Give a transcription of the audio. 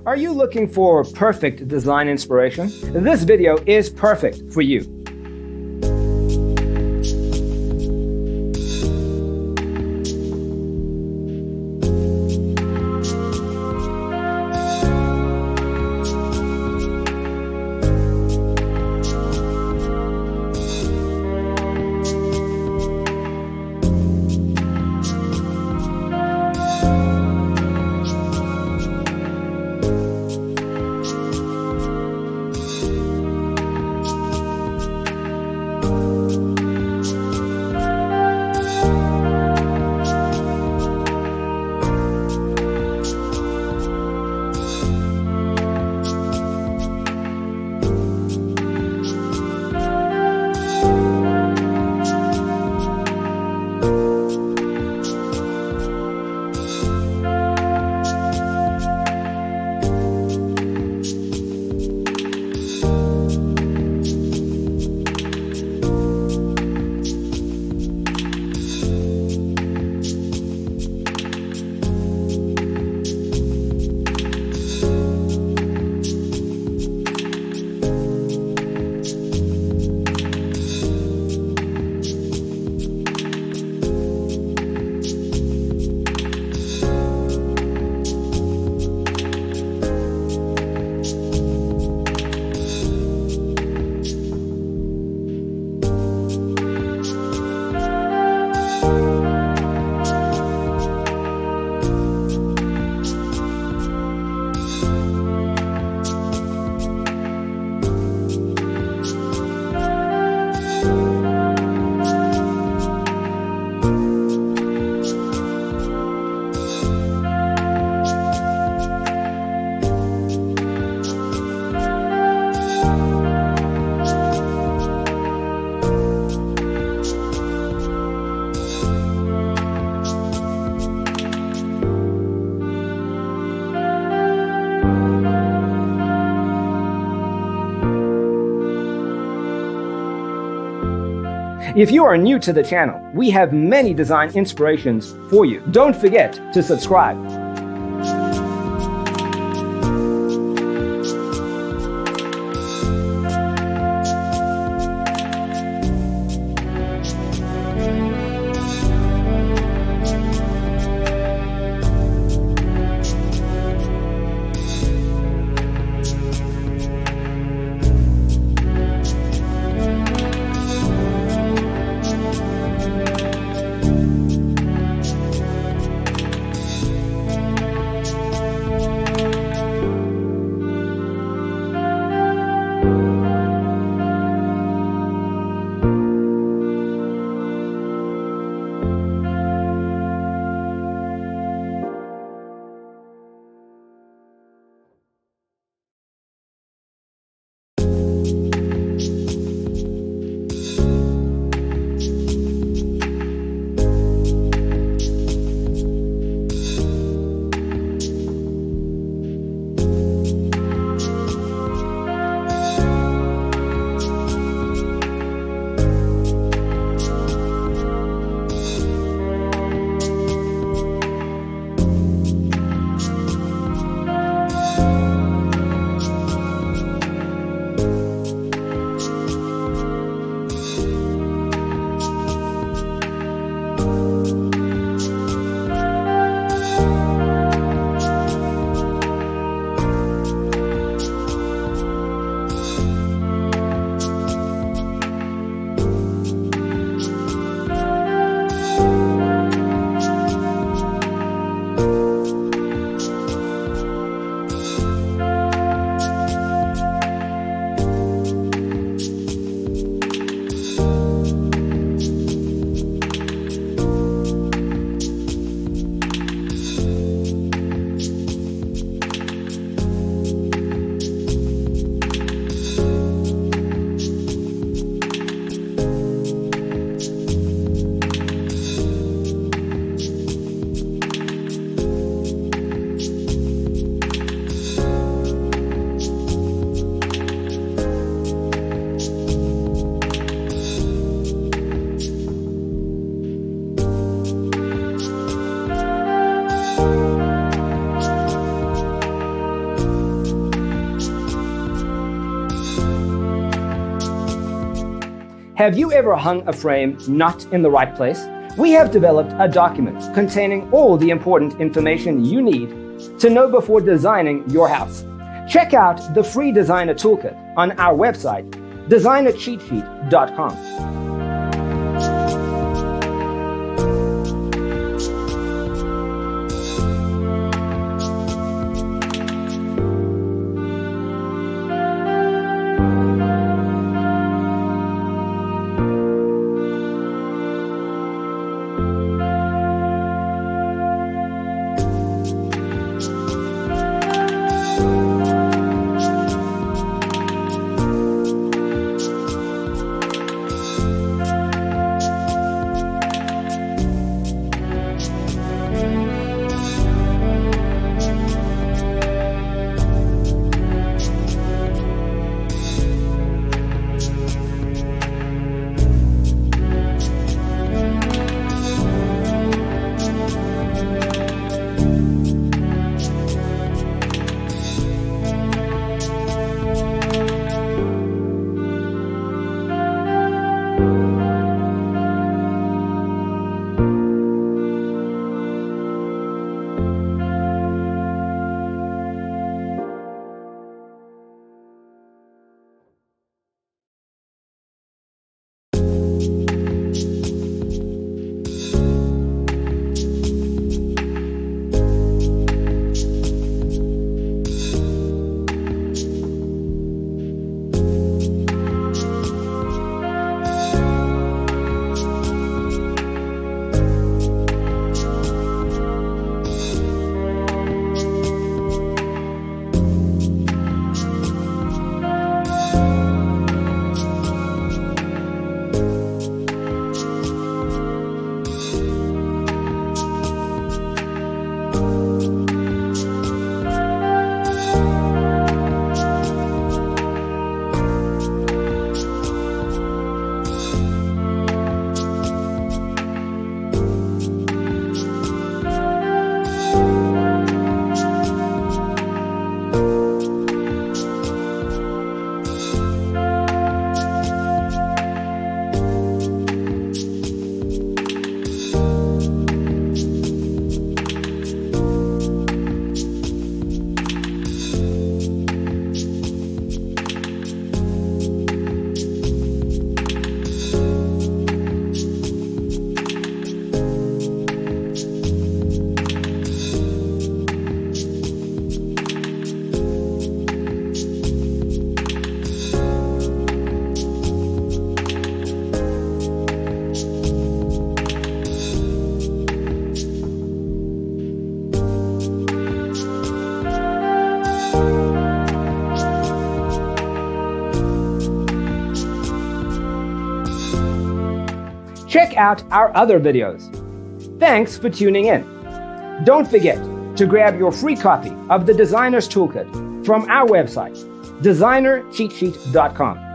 Are you looking for perfect design inspiration? This video is perfect for you. If you are new to the channel, we have many design inspirations for you. Don't forget to subscribe. Have you ever hung a frame not in the right place? We have developed a document containing all the important information you need to know before designing your house. Check out the free designer toolkit on our website, designercheatsheet.com. Check out our other videos. Thanks for tuning in. Don't forget to grab your free copy of the Designer's Toolkit from our website, designercheatsheet.com.